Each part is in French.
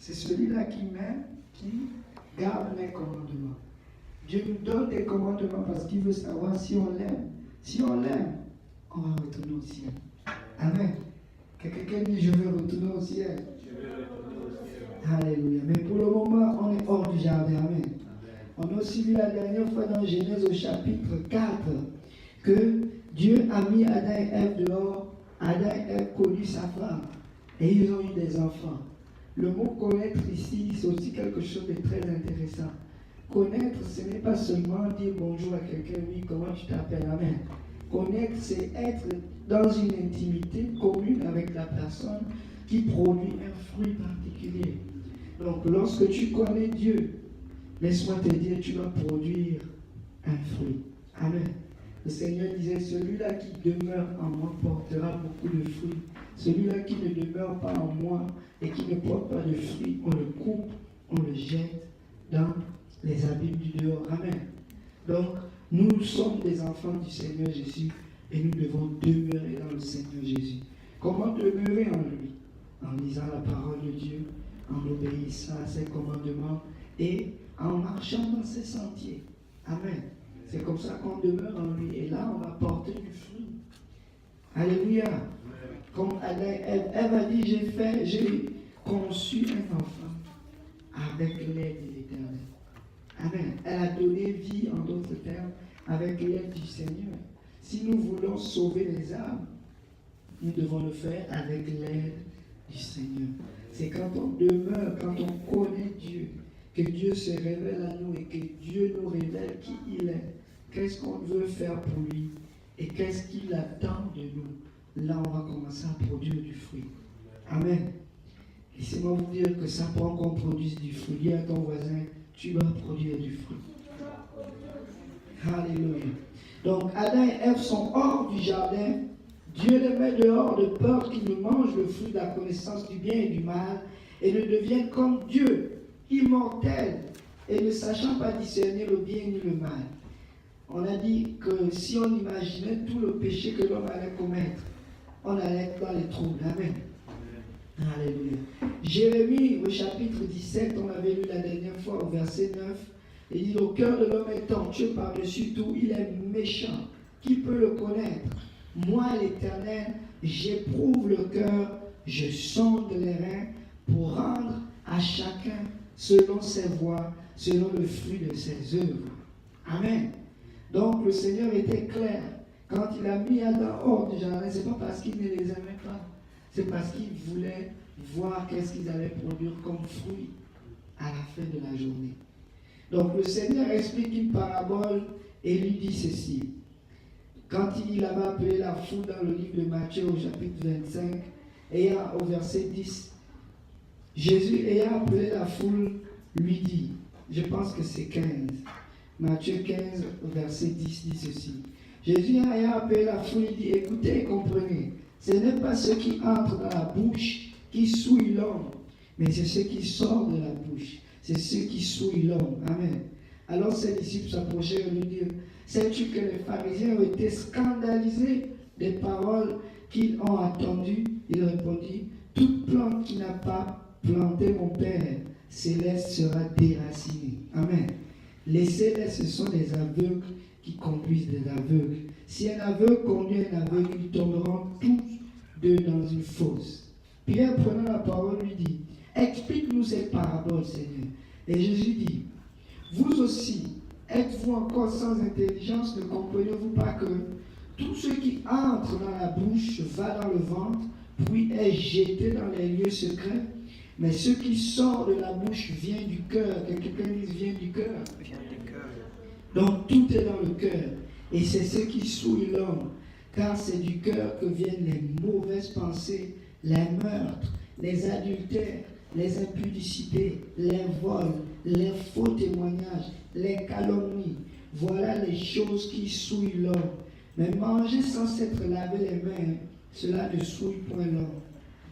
C'est celui-là qui m'aime, qui garde mes commandements. Dieu nous donne des commandements parce qu'il veut savoir si on l'aime. Si on l'aime, on va retourner au ciel. Amen. Que quelqu'un dit, je veux retourner au ciel. Alléluia. Mais pour le moment, on est hors du jardin. Amen. On a aussi vu la dernière fois dans Genèse au chapitre 4 que Dieu a mis Adam et Ève dehors. Adam et Ève connut sa femme et ils ont eu des enfants. Le mot connaître ici, c'est aussi quelque chose de très intéressant. Connaître, ce n'est pas seulement dire bonjour à quelqu'un, oui, comment tu t'appelles, amen. Connaître, c'est être dans une intimité commune avec la personne qui produit un fruit particulier. Donc, lorsque tu connais Dieu, laisse-moi te dire, tu vas produire un fruit. Amen. Le Seigneur disait, celui-là qui demeure en moi portera beaucoup de fruits. Celui-là qui ne demeure pas en moi et qui ne porte pas de fruits, on le coupe, on le jette dans les abîmes du dehors. Amen. Donc, nous sommes des enfants du Seigneur Jésus et nous devons demeurer dans le Seigneur Jésus. Comment demeurer en lui? En lisant la parole de Dieu, en obéissant à ses commandements et en marchant dans ses sentiers. Amen. C'est comme ça qu'on demeure en lui. Et là, on va porter du fruit. Alléluia. Comme Adam et Ève, Ève a dit, j'ai conçu un enfant avec l'aide de l'Éternel. Amen. Elle a donné vie, en d'autres termes, avec l'aide du Seigneur. Si nous voulons sauver les âmes, nous devons le faire avec l'aide du Seigneur. C'est quand on demeure, quand on connaît Dieu, que Dieu se révèle à nous et que Dieu nous révèle qui il est. Qu'est-ce qu'on veut faire pour lui et qu'est-ce qu'il attend de nous. Là, on va commencer à produire du fruit. Amen. Laissez-moi vous dire que ça prend qu'on produise du fruit. Dis à ton voisin, tu vas produire du fruit. Alléluia. Donc, Adam et Ève sont hors du jardin. Dieu les met dehors de peur qu'ils ne mangent le fruit de la connaissance du bien et du mal et ne deviennent comme Dieu, immortels et ne sachant pas discerner le bien ni le mal. On a dit que si on imaginait tout le péché que l'homme allait commettre, on allait être dans les troubles. Amen. Alléluia. Jérémie, au chapitre 17, on l'avait lu la dernière fois, au verset 9, il dit, le cœur de l'homme est tortueux par-dessus tout, il est méchant. Qui peut le connaître? Moi, l'Éternel, j'éprouve le cœur, je sonde les reins pour rendre à chacun selon ses voies, selon le fruit de ses œuvres. Amen. Donc, le Seigneur était clair. Quand il a mis Adam hors du jardin, ce n'est pas parce qu'il ne les aimait pas. C'est parce qu'il voulait voir qu'est-ce qu'ils allaient produire comme fruit à la fin de la journée. Donc, le Seigneur explique une parabole et lui dit ceci. Quand il avait appelé la foule dans le livre de Matthieu au chapitre 25, et au verset 10, Jésus ayant appelé la foule, lui dit, je pense que c'est 15, Matthieu 15, verset 10 dit ceci. Jésus ayant appelé la foule, il dit, écoutez et comprenez, ce n'est pas ce qui entre dans la bouche qui souille l'homme, mais c'est ce qui sort de la bouche, c'est ce qui souille l'homme. Amen. Alors ses disciples s'approchaient et lui dirent, sais-tu que les pharisiens ont été scandalisés des paroles qu'ils ont entendues? Il répondit, toute plante qui n'a pas planté mon Père céleste sera déracinée. Amen. Les célestes, ce sont des aveugles qui conduisent des aveugles. Si un aveugle conduit un aveugle, ils tomberont tous deux dans une fosse. Pierre, prenant la parole, lui dit, explique-nous cette parabole, Seigneur. Et Jésus dit, vous aussi, êtes-vous encore sans intelligence? Ne comprenez-vous pas que tout ce qui entre dans la bouche va dans le ventre, puis est jeté dans les lieux secrets? Mais ce qui sort de la bouche vient du cœur. Quelqu'un dit vient du cœur. Donc tout est dans le cœur. Et c'est ce qui souille l'homme. Car c'est du cœur que viennent les mauvaises pensées, les meurtres, les adultères, les impudicités, les vols, les faux témoignages, les calomnies. Voilà les choses qui souillent l'homme. Mais manger sans s'être lavé les mains, cela ne souille point l'homme.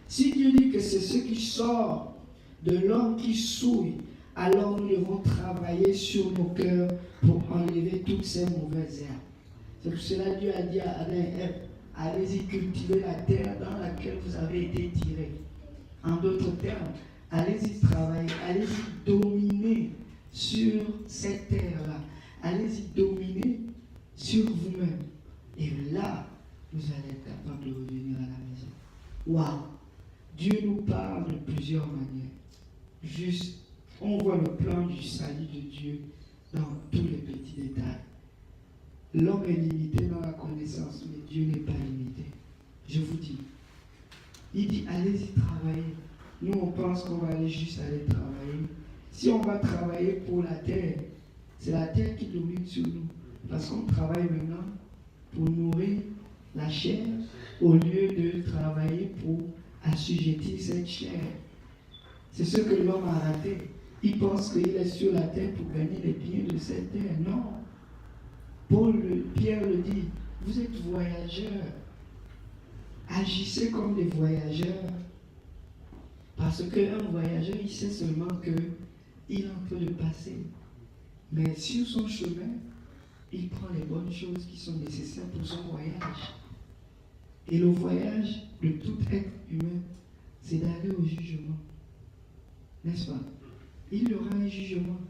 Si Dieu dit que c'est ce qui sort de l'homme qui souille, alors nous devons travailler sur nos cœurs pour enlever toutes ces mauvaises herbes. C'est pour cela que Dieu a dit à Adam et Ève, allez-y cultiver la terre dans laquelle vous avez été tirés. En d'autres termes, Allez-y travailler, allez-y dominer sur cette terre-là. Allez-y dominer sur vous-même. Et là, vous allez être capable de revenir à la maison. Waouh! Dieu nous parle de plusieurs manières. Juste, on voit le plan du salut de Dieu dans tous les petits détails. L'homme est limité dans la connaissance, mais Dieu n'est pas limité. Je vous dis. Il dit, allez-y travailler. Nous, on pense qu'on va aller juste aller travailler. Si on va travailler pour la terre, c'est la terre qui domine sur nous. Parce qu'on travaille maintenant pour nourrir la chair au lieu de travailler pour assujettir cette chair. C'est ce que l'homme a raté. Il pense qu'il est sur la terre pour gagner les biens de cette terre. Non. Pierre le dit, vous êtes voyageurs. Agissez comme des voyageurs. Parce qu'un voyageur, il sait seulement qu'il est en train de passer. Mais sur son chemin, il prend les bonnes choses qui sont nécessaires pour son voyage. Et le voyage de tout être humain, c'est d'aller au jugement. N'est-ce pas? Il y aura un jugement.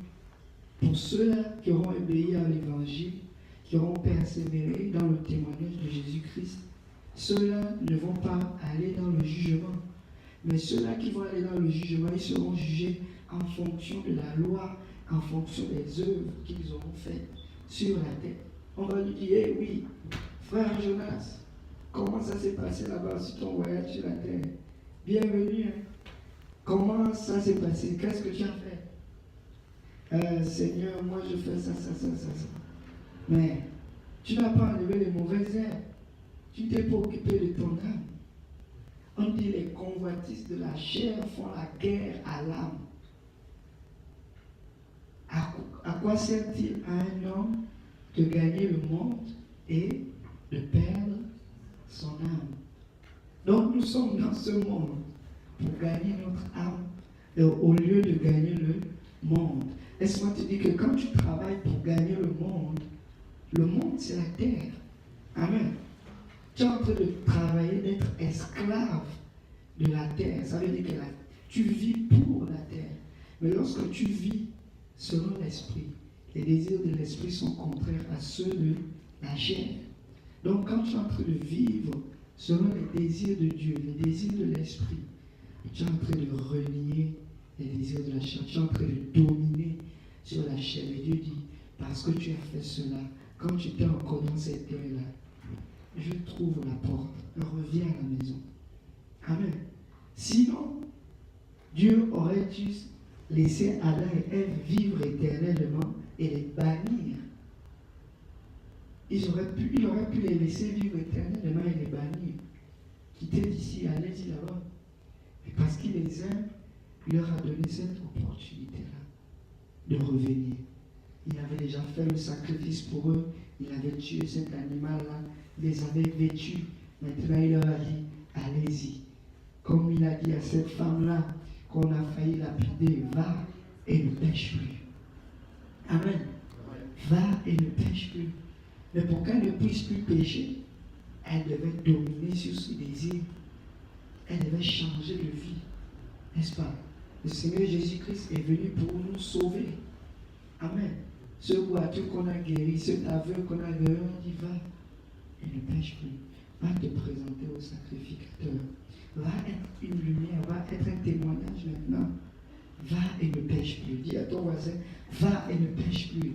Pour ceux-là qui auront obéi à l'évangile, qui auront persévéré dans le témoignage de Jésus-Christ, ceux-là ne vont pas aller dans le jugement. Mais ceux-là qui vont aller dans le jugement, ils seront jugés en fonction de la loi, en fonction des œuvres qu'ils auront faites sur la terre. On va lui dire, hey, oui, frère Jonas, comment ça s'est passé là-bas sur ton voyage sur la terre? Bienvenue. Hein? Comment ça s'est passé? Qu'est-ce que tu as fait? Seigneur, moi je fais ça. Mais tu n'as pas enlevé les mauvaises herbes. Tu t'es pas occupé de ton âme. On dit les convoitises de la chair font la guerre à l'âme. À quoi sert-il à un homme de gagner le monde et de perdre son âme? Donc nous sommes dans ce monde pour gagner notre âme au lieu de gagner le monde. Laisse-moi te dire que quand tu travailles pour gagner le monde c'est la terre. Amen. Tu es en train de travailler, d'être esclave de la terre. Ça veut dire que tu vis pour la terre. Mais lorsque tu vis selon l'esprit, les désirs de l'esprit sont contraires à ceux de la chair. Donc quand tu es en train de vivre selon les désirs de Dieu, les désirs de l'esprit, tu es en train de renier les désirs de la chair. Tu es en train de dominer sur la chair. Et Dieu dit, parce que tu as fait cela, quand tu étais encore dans cette terre-là, je trouve la porte, reviens à la maison. Amen. Sinon, Dieu aurait dû laisser Adam et Ève vivre éternellement et les bannir. Il aurait pu les laisser vivre éternellement et les bannir. Quittez d'ici, allez-y là-bas. Mais parce qu'il les aime, il leur a donné cette opportunité-là de revenir. Il avait déjà fait le sacrifice pour eux. Il avait tué cet animal-là. Il les avait vêtus. Maintenant, il leur a dit, allez-y. Comme il a dit à cette femme-là, qu'on a failli lapider, va et ne pêche plus. Amen. Va et ne pêche plus. Mais pour qu'elle ne puisse plus pécher, elle devait dominer sur ses désirs. Elle devait changer de vie. N'est-ce pas? Le Seigneur Jésus-Christ est venu pour nous sauver. Amen. Ce boiteux qu'on a guéri, cet aveugle qu'on a guéri, on dit va et ne pêche plus. Va te présenter au sacrificateur. Va être une lumière, va être un témoignage maintenant. Va et ne pêche plus. Dis à ton voisin, va et ne pêche plus.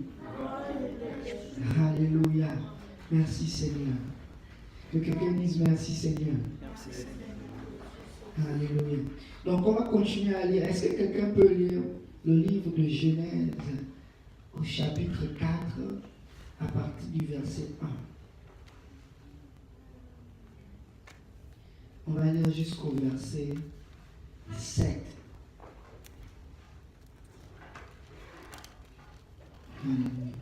Alléluia. Merci Seigneur. Que quelqu'un dise merci Seigneur. Merci Seigneur. Alléluia. Donc on va continuer à lire. Est-ce que quelqu'un peut lire le livre de Genèse au chapitre 4 à partir du verset 1? On va lire jusqu'au verset 7. Alléluia.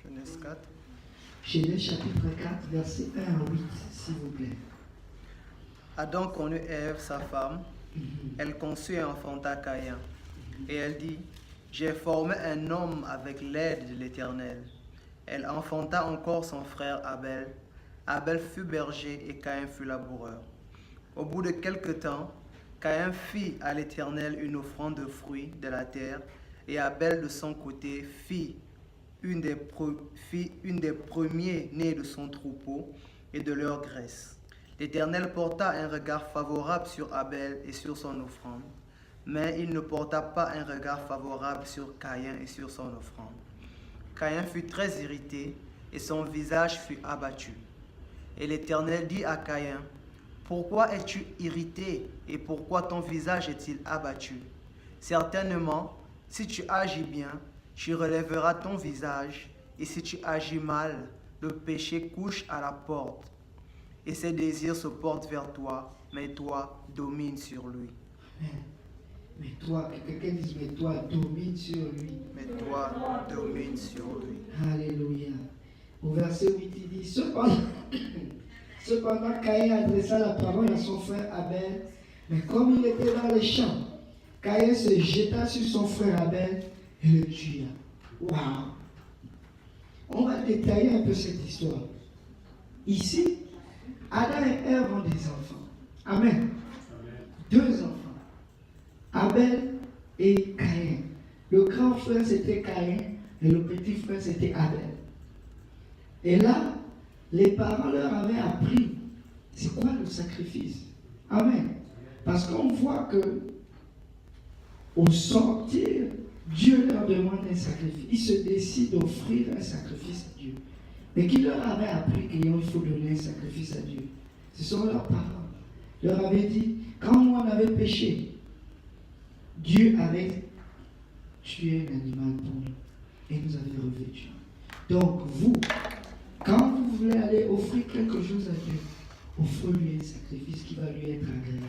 Genèse 4. Genèse chapitre 4, verset 1 à 8, s'il vous plaît. Adam connut Ève, sa femme. Elle conçut et enfanta Caïn. Et elle dit, j'ai formé un homme avec l'aide de l'Éternel. Elle enfanta encore son frère Abel. Abel fut berger et Caïn fut laboureur. Au bout de quelque temps, Caïn fit à l'Éternel une offrande de fruits de la terre, et Abel de son côté fit une des premiers-nés de son troupeau et de leur graisse. L'Éternel porta un regard favorable sur Abel et sur son offrande, mais il ne porta pas un regard favorable sur Caïn et sur son offrande. Caïn fut très irrité et son visage fut abattu. Et l'Éternel dit à Caïn, « Pourquoi es-tu irrité et pourquoi ton visage est-il abattu? Certainement, si tu agis bien, tu relèveras ton visage, et si tu agis mal, le péché couche à la porte, et ses désirs se portent vers toi, mais toi, domine sur lui. » Mais toi, quelqu'un dit, mais toi, domine sur lui. Mais toi, domine sur lui. Alléluia. Au verset 8, il dit, cependant Caïn adressa la parole à son frère Abel, mais comme il était dans les champs, Caïn se jeta sur son frère Abel et le tua. Waouh! On va détailler un peu cette histoire. Ici, Adam et Ève ont des enfants. Amen. Deux enfants. Abel et Caïn. Le grand frère c'était Caïn et le petit frère c'était Abel. Et là, les parents leur avaient appris c'est quoi le sacrifice. Amen. Parce qu'on voit que au sortir, Dieu leur demande un sacrifice. Ils se décident d'offrir un sacrifice à Dieu. Mais qui leur avait appris qu'il faut donner un sacrifice à Dieu? Ce sont leurs parents. Ils leur avaient dit, quand moi on avait péché, Dieu avait tué un animal pour nous et nous avait revêtus. Donc vous, quand vous voulez aller offrir quelque chose à Dieu, offrez-lui un sacrifice qui va lui être agréable.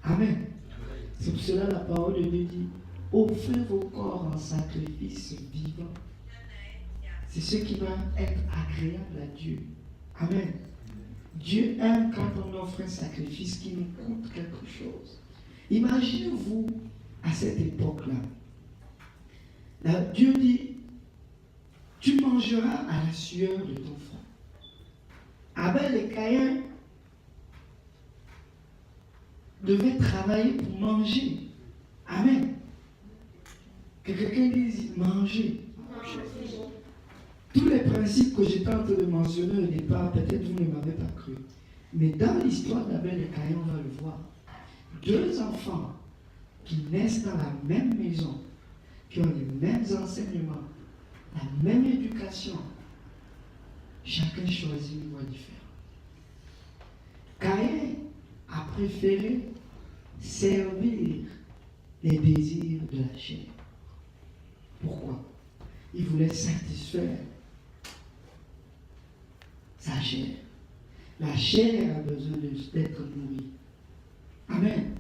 Amen. C'est pour cela la parole de Dieu dit, offrez vos corps en sacrifice vivant. C'est ce qui va être agréable à Dieu. Amen. Dieu aime quand on offre un sacrifice qui nous coûte quelque chose. Imaginez-vous à cette époque-là. Là, Dieu dit, tu mangeras à la sueur de ton front. Abel et Caïn devaient travailler pour manger. Amen. Que quelqu'un dise manger. Tous les principes que j'étais en train de mentionner au départ, peut-être vous ne m'avez pas cru. Mais dans l'histoire d'Abel et Caïn, on va le voir. Deux enfants qui naissent dans la même maison, qui ont les mêmes enseignements, la même éducation, chacun choisit une voie différente. Caïn a préféré servir les désirs de la chair. Pourquoi? Il voulait satisfaire sa chair. La chair a besoin d'être nourrie. Amen.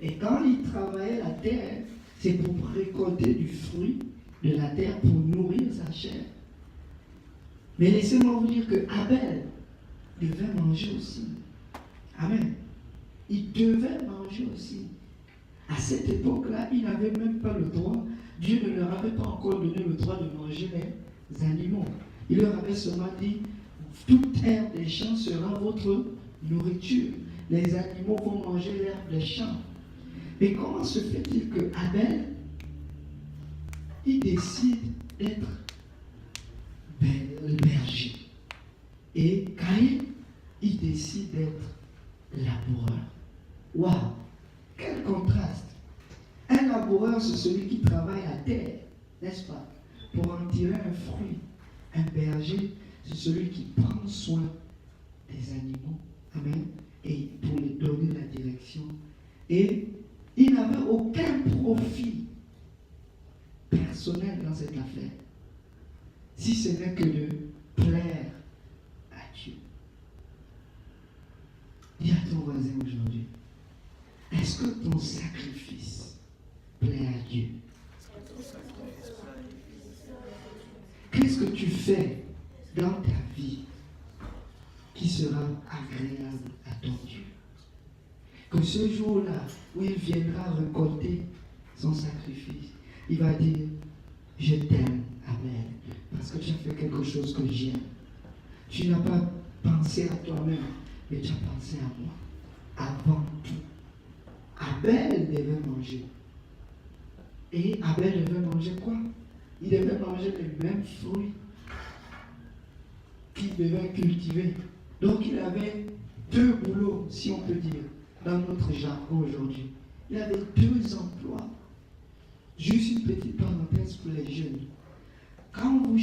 Et quand il travaillait la terre, c'est pour récolter du fruit de la terre pour nourrir sa chair. Mais laissez-moi vous dire que Abel devait manger aussi. Amen. Il devait manger aussi. À cette époque-là, il n'avait même pas le droit. Dieu ne leur avait pas encore donné le droit de manger les animaux. Il leur avait seulement dit, toute herbe des champs sera votre nourriture. Les animaux vont manger l'herbe des champs. Mais comment se fait-il que Abel, il décide d'être berger? Et Caïn, il décide d'être laboureur. Waouh! Quel contraste! Un laboureur, c'est celui qui travaille la terre, n'est-ce pas? Pour en tirer un fruit. Un berger, c'est celui qui prend soin des animaux. Amen. Et pour les donner la direction. Et il n'avait aucun profit personnel dans cette affaire. Si ce n'est que de plaire à Dieu. Dis à ton voisin aujourd'hui, est-ce que ton sacrifice plaît à Dieu? Qu'est-ce que tu fais dans ta vie qui sera agréable à ton Dieu? Que ce jour-là, où il viendra récolter son sacrifice, il va dire, je t'aime Abel, parce que tu as fait quelque chose que j'aime. Tu n'as pas pensé à toi-même, mais tu as pensé à moi. Avant tout, Abel devait manger. Et Abel devait manger quoi? Il devait manger les mêmes fruits qu'il devait cultiver. Donc il avait deux boulots, si on peut dire, dans notre jargon aujourd'hui. Il avait deux emplois. Juste une petite parenthèse pour les jeunes. Quand vous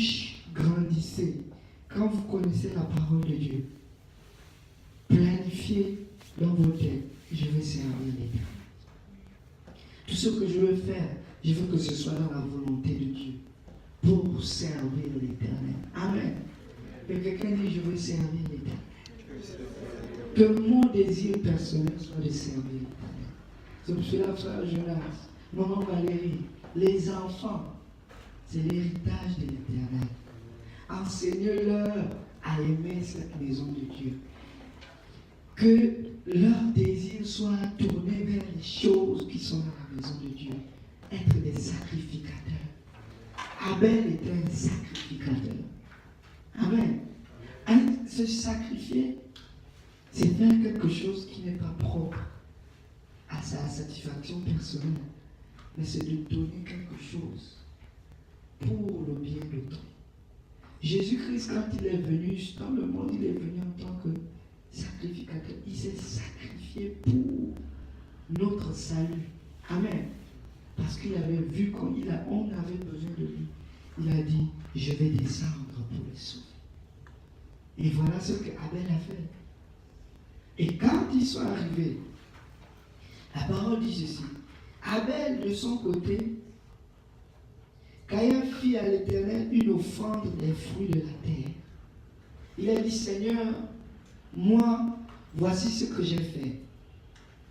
grandissez, quand vous connaissez la parole de Dieu, planifiez dans vos têtes, je vais servir l'Éternel. Tout ce que je veux faire, je veux que ce soit dans la volonté de Dieu, pour servir l'Éternel. Amen. Que quelqu'un dit, je veux servir l'Éternel. Que mon désir personnel soit de servir l'Éternel. C'est pour cela, frère Jonas, maman Valérie, les enfants, c'est l'héritage de l'Éternel. Enseignez-leur à aimer cette maison de Dieu. Que leur désir soit tourné vers les choses qui sont dans la maison de Dieu. Être des sacrificateurs. Abel était un sacrificateur. Amen. Se sacrifier, c'est faire quelque chose qui n'est pas propre à sa satisfaction personnelle, mais c'est de donner quelque chose pour le bien d'autrui. Jésus-Christ, quand il est venu dans le monde, il est venu en tant que sacrificateur. Il s'est sacrifié pour notre salut. Amen. Parce qu'il avait vu qu'on avait besoin de lui. Il a dit, je vais descendre pour les sauver. Et voilà ce que Abel a fait. Et quand ils sont arrivés, la parole dit ceci. Abel, de son côté, Caïn fit à l'Éternel une offrande des fruits de la terre. Il a dit, Seigneur, moi, voici ce que j'ai fait.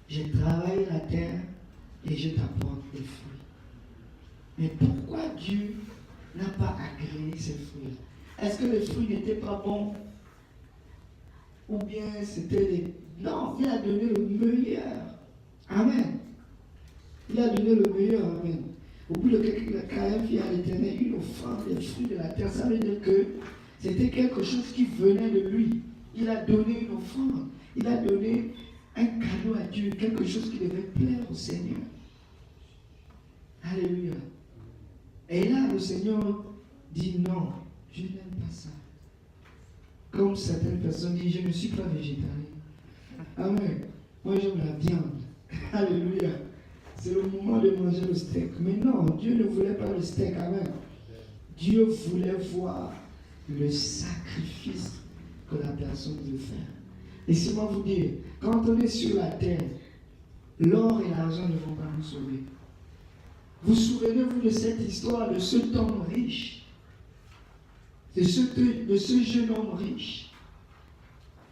J'ai travaillé la terre et je t'apporte des fruits. Mais pourquoi Dieu n'a pas agréé ces fruits-là? Est-ce que les fruits n'étaient pas bons? Ou bien c'était des... Non, il a donné le meilleur. Amen. Il a donné le meilleur. Amen. Au bout de quelques Caïn fit à l'Éternel une offrande des fruits de la terre. Ça veut dire que c'était quelque chose qui venait de lui. Il a donné une offrande. Il a donné un cadeau à Dieu, quelque chose qui devait plaire au Seigneur. Alléluia. Et là, le Seigneur dit non, je n'aime pas ça. Comme certaines personnes disent, je ne suis pas végétarien. Amen. Moi, j'aime la viande. Alléluia. C'est le moment de manger le steak. Mais non, Dieu ne voulait pas le steak. Amen. Dieu voulait voir le sacrifice que la personne veut faire. Laissez-moi vous dire, quand on est sur la terre, l'or et l'argent ne vont pas nous sauver. Vous souvenez-vous de cette histoire de cet homme riche, de ce jeune homme riche,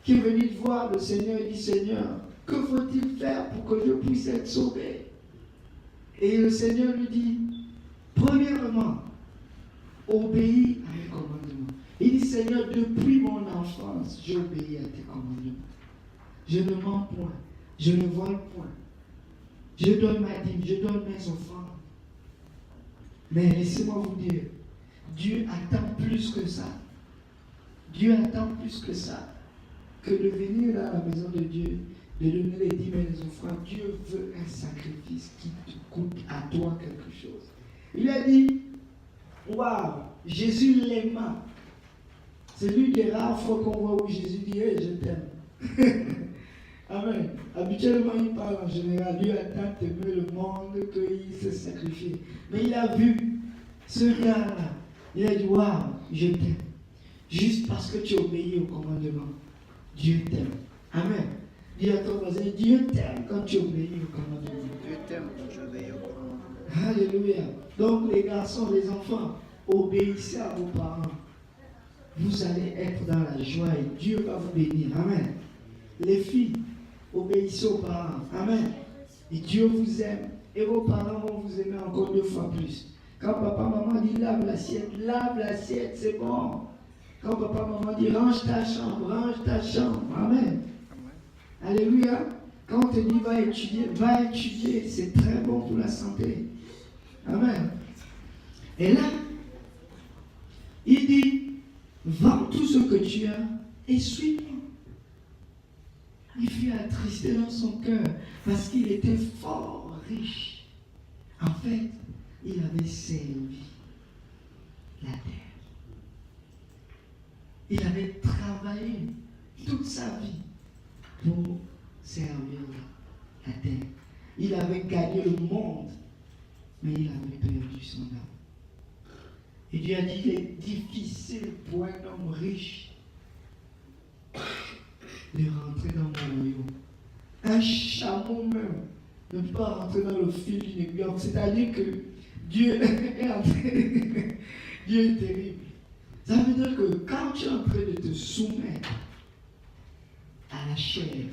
qui est venu voir le Seigneur et dit, Seigneur, que faut-il faire pour que je puisse être sauvé? Et le Seigneur lui dit, premièrement, obéis à mes commandements. Il dit, Seigneur, depuis mon enfance, j'ai obéi à tes commandements. Je ne mens point, je ne vole point. Je donne ma dîme, je donne mes offrandes. Mais laissez-moi vous dire, Dieu attend plus que ça. Dieu attend plus que ça. Que de venir dans la maison de Dieu, de donner les dîmes et les offrandes. Dieu veut un sacrifice qui te coûte à toi quelque chose. Il a dit, waouh, Jésus l'aima. C'est l'une des rares fois qu'on voit où Jésus dit, hey, je t'aime. Amen. Habituellement, il parle en général. Dieu a tant aimé le monde qu'il s'est sacrifié. Mais il a vu ce gars-là. Il a dit, waouh, je t'aime. Juste parce que tu obéis au commandement. Dieu t'aime. Amen. Dis à ton voisin, Dieu t'aime quand tu obéis au commandement. Dieu t'aime quand tu obéis au commandement. Alléluia. Donc les garçons, les enfants, obéissez à vos parents. Vous allez être dans la joie et Dieu va vous bénir. Amen. Les filles, obéissez aux parents. Amen. Et Dieu vous aime. Et vos parents vont vous aimer encore 2 fois plus. Quand papa, maman dit lave l'assiette, c'est bon. Quand papa, maman dit range ta chambre. Amen. Alléluia. Quand on te dit va étudier, c'est très bon pour la santé. Amen. Et là, Il dit, vends tout ce que tu as et suis-moi. Il fut attristé dans son cœur parce qu'il était fort riche. En fait, il avait servi la terre. Il avait travaillé toute sa vie pour servir la terre. Il avait gagné le monde, mais il avait perdu son âme. Et Dieu a dit, il est difficile pour un homme riche de rentrer dans mon royaume. Un chameau même ne peut pas rentrer dans le fil d'une aiguille. C'est-à-dire que Dieu est en train Dieu est terrible. Ça veut dire que quand tu es en train de te soumettre à la chair,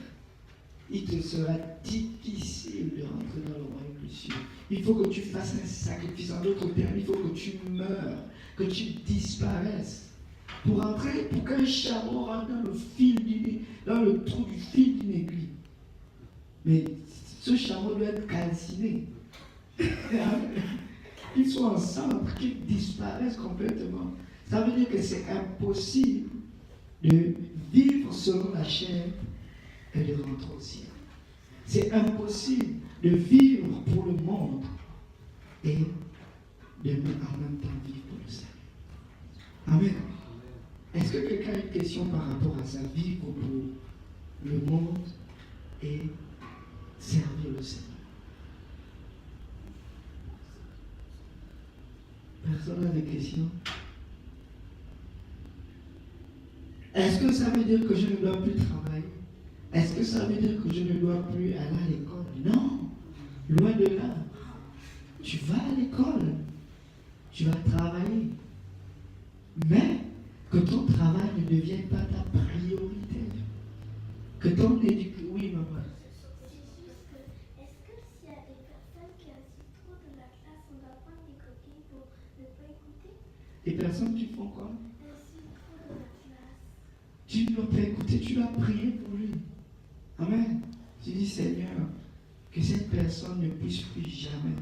il te sera difficile de rentrer dans le royaume des cieux. Il faut que tu fasses un sacrifice. En d'autres termes, il faut que tu meurs, que tu disparaisses. Pour entrer, pour qu'un chameau rentre dans le trou du fil d'une aiguille. Mais ce chameau doit être calciné. Qu'ils soient ensemble, qu'ils disparaissent complètement. Ça veut dire que c'est impossible de vivre selon la chair et de rentrer au ciel. C'est impossible de vivre pour le monde et de en même temps vivre pour le salut. Amen. Est-ce que quelqu'un a une question par rapport à sa vie pour le monde et servir le Seigneur? Personne n'a des questions? Est-ce que ça veut dire que je ne dois plus travailler? Est-ce que ça veut dire que je ne dois plus aller à l'école? Non, loin de là. Tu vas à l'école, tu vas travailler, mais que ton travail ne devienne pas ta priorité. Que ton éducation... Oui, maman. Est-ce que s'il y a des personnes qui assistent trop dans la classe, on doit prendre des copines pour ne pas écouter? Les personnes qui font quoi? Assistent trop dans la classe. Tu ne dois pas écouter, tu dois prier pour lui. Amen. Tu dis, Seigneur, que cette personne ne puisse plus jamais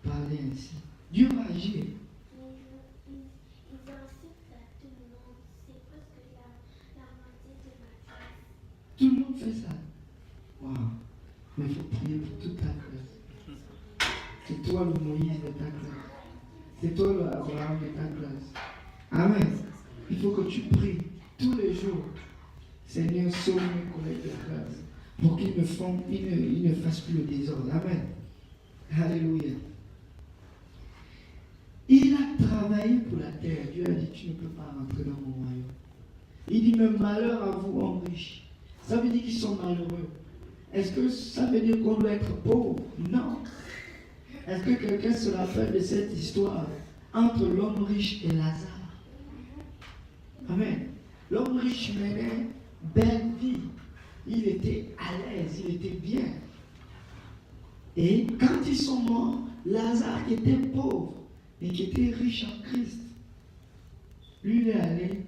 parler ainsi. Dieu va agir. Ils incitent à tout le monde. C'est presque la moitié de ma classe. Tout le monde fait ça. Waouh. Mais il faut prier pour toute ta classe. C'est toi le Moïse de ta classe. C'est toi le Abraham de ta classe. Amen. Il faut que tu pries tous les jours. Seigneur, sauve mes collègues de classe pour qu'ils ne fassent plus le désordre. Amen. Alléluia. Il a travaillé pour la terre. Dieu a dit, tu ne peux pas rentrer dans mon royaume. Il dit, mais malheur à vous, hommes riches. Ça veut dire qu'ils sont malheureux. Est-ce que ça veut dire qu'on doit être pauvre? Non. Est-ce que quelqu'un se rappelle de cette histoire entre l'homme riche et Lazare? Amen. L'homme riche menait belle vie. Il était à l'aise, il était bien. Et quand ils sont morts, Lazare qui était pauvre et qui était riche en Christ, lui il est allé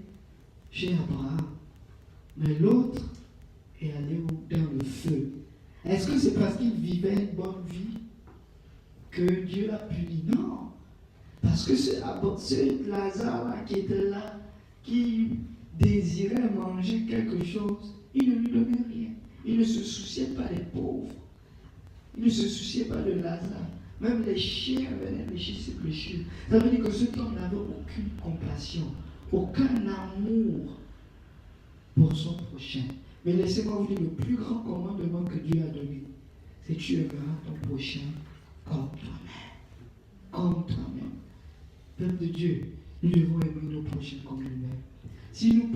chez Abraham. Mais l'autre est allé dans le feu. Est-ce que c'est parce qu'il vivait une bonne vie que Dieu l'a puni? Non. Parce que ce Lazare qui était là, qui désirait manger quelque chose, il ne lui donnait rien. Il ne se souciait pas des pauvres. Il ne se souciait pas de Lazare. Même les chiens venaient lécher ses blessures. Ça veut dire que cet homme n'avait aucune compassion, aucun amour pour son prochain. Mais laissez-moi vous dire, le plus grand commandement que Dieu a donné, c'est tu aimeras ton prochain comme toi-même. Comme toi-même. Peuple de Dieu, nous devons aimer nos prochains comme nous-mêmes. Si nous